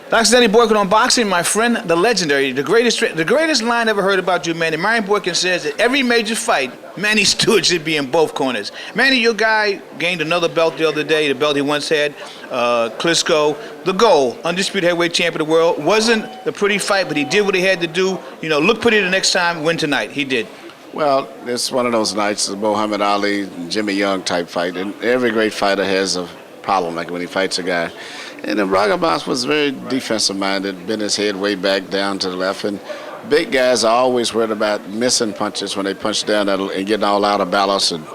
Dr. Danny Boykin on boxing, my friend, the legendary, the greatest line ever heard about you, Manny. Manny Boykin says that every major fight, Manny Steward should be in both corners. Manny, your guy gained another belt the other day, the belt he once had, Klitschko. The goal, undisputed heavyweight champion of the world, wasn't a pretty fight, but he did what he had to do. You know, look pretty the next time, win tonight. He did. Well, it's one of those nights, the Muhammad Ali, Jimmy Young type fight, and every great fighter has a problem like when he fights a guy. And then Ragamas was very defensive-minded, bent his head way back down to the left. And big guys are always worried about missing punches when they punch down and getting all out of balance and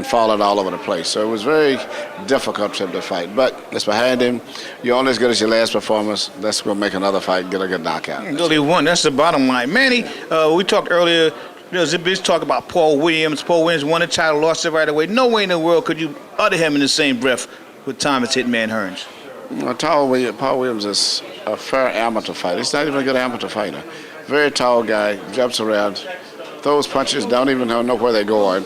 falling all over the place. So it was very difficult for him to fight. But it's behind him. You're only as good as your last performance. Let's go make another fight and get a good knockout. Until he won. That's the bottom line. Manny, we talked earlier, there was a big talk about Paul Williams. Paul Williams won the title, lost it right away. No way in the world could you utter him in the same breath with Thomas Hitman Hearns. Well, Paul Williams is a fair amateur fighter. He's not even a good amateur fighter. Very tall guy, jumps around, throws punches, don't even know where they're going.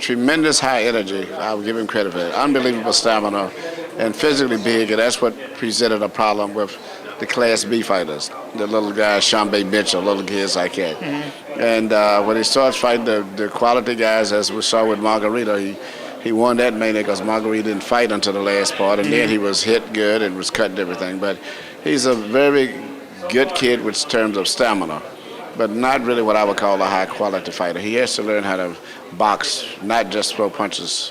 Tremendous high energy. I would give him credit for that. Unbelievable stamina and physically big, and that's what presented a problem with the Class B fighters. The little guys, Shambe Mitchell, little kids like that. Mm-hmm. And when he starts fighting the quality guys, as we saw with Margarito, he won that mainly because Margarito didn't fight until the last part, and then he was hit good and was cut and everything. But he's a very good kid with terms of stamina, but not really what I would call a high-quality fighter. He has to learn how to box, not just throw punches.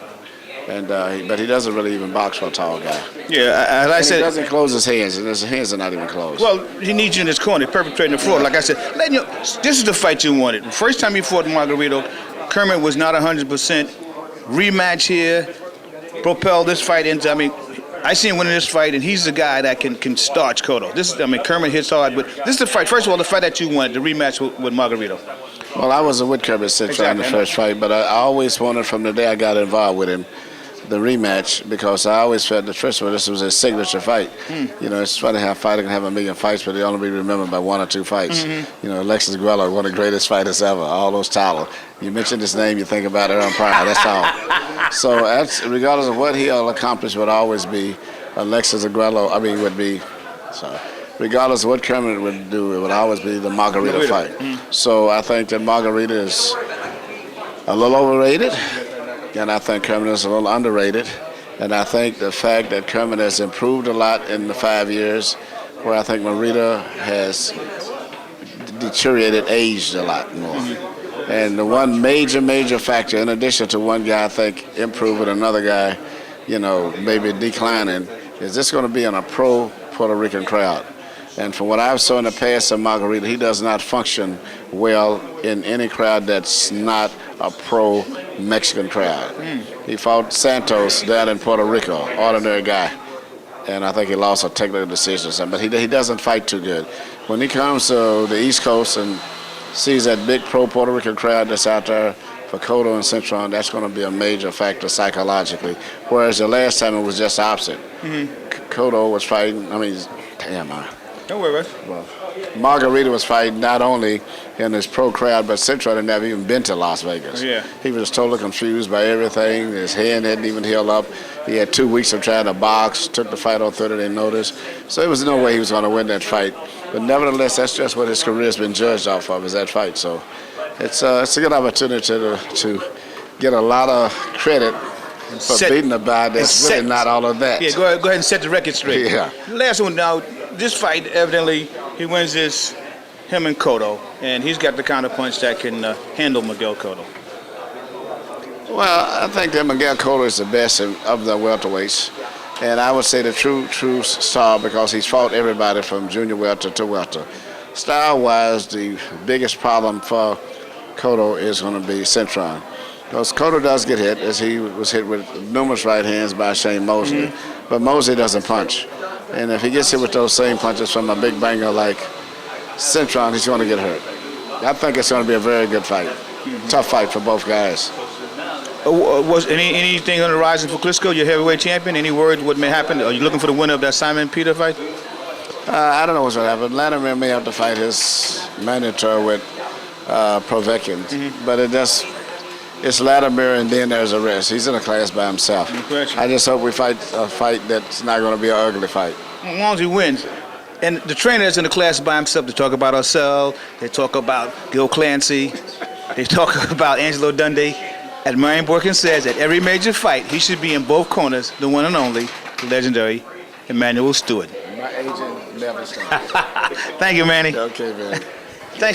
But he doesn't really even box for a tall guy. Yeah, as I said, he doesn't close his hands, and his hands are not even closed. Well, he needs you in his corner, perpetrating the fraud. Like I said, this is the fight you wanted. The first time you fought Margarito, Kermit was not 100%. Rematch here, propel this fight into. I mean, I see him winning this fight, and he's the guy that can starch Cotto. Kermit hits hard, but this is the fight. First of all, the fight that you wanted, the rematch with Margarito. Well, I was with Kermit Cintron in the first fight, but I always wanted from the day I got involved with him the rematch, because I always felt that, first of all, this was his signature fight. You know, it's funny how a fighter can have a million fights, but they only be remembered by one or two fights. You know, Alexis Guerrero, one of the greatest fighters ever, all those titles. You mention his name, you think about Earl Pryor, that's all. So that's, regardless of what he'll accomplish, would always be Alexis Guerrero, regardless of what Kermit would do, it would always be the Margarito fight. So I think that Margarito is a little overrated, and I think Kermit is a little underrated. And I think the fact that Kermit has improved a lot in the 5 years, where I think Margarito has deteriorated, aged a lot more. And the one major factor, in addition to one guy I think improving, another guy, you know, maybe declining, is this going to be in a pro Puerto Rican crowd. And from what I've saw in the past of Margarito, he does not function well in any crowd that's not a pro-Mexican crowd. He fought Santos down in Puerto Rico, ordinary guy, and I think he lost a technical decision or something, but he doesn't fight too good. When he comes to the East Coast and sees that big pro-Puerto Rican crowd that's out there for Cotto and Cintron, that's going to be a major factor psychologically, whereas the last time it was just opposite. Cotto was fighting, Don't worry, Russ. Well, Margarito was fighting not only in his pro crowd, but Cintron had never even been to Las Vegas. Yeah. He was totally confused by everything. His hand hadn't even healed up. He had 2 weeks of trying to box, took the fight on 30-day notice. So there was no way he was going to win that fight. But nevertheless, that's just what his career has been judged off of, is that fight. So it's a good opportunity to get a lot of credit for beating a guy that's really not all of that. Yeah, go ahead and set the record straight. Yeah. Last one now. This fight, evidently, he wins this, him and Cotto, and he's got the counter punch that can handle Miguel Cotto. Well, I think that Miguel Cotto is the best of the welterweights, and I would say the true star, because he's fought everybody from junior welter to welter. Style-wise, the biggest problem for Cotto is going to be Cintron, because Cotto does get hit, as he was hit with numerous right hands by Shane Mosley, but Mosley doesn't punch. And if he gets hit with those same punches from a big banger like Cintron, he's going to get hurt. I think it's going to be a very good fight. Tough fight for both guys. Was anything on the horizon for Klitschko, your heavyweight champion? Any word what may happen? Are you looking for the winner of that Simon Peter fight? I don't know what's going to happen. Vladimir may have to fight his manager with Povetkin, but it's Vladimir, and then there's a rest. He's in a class by himself. I just hope we fight a fight that's not going to be an ugly fight. As long as he wins. And the trainer is in the class by himself to talk about ourselves. They talk about Gil Clancy. They talk about Angelo Dundee. As Marion Boykin says, at every major fight, he should be in both corners, the one and only, the legendary Emmanuel Steward. My agent never stopped. Thank you, Manny. Okay, man.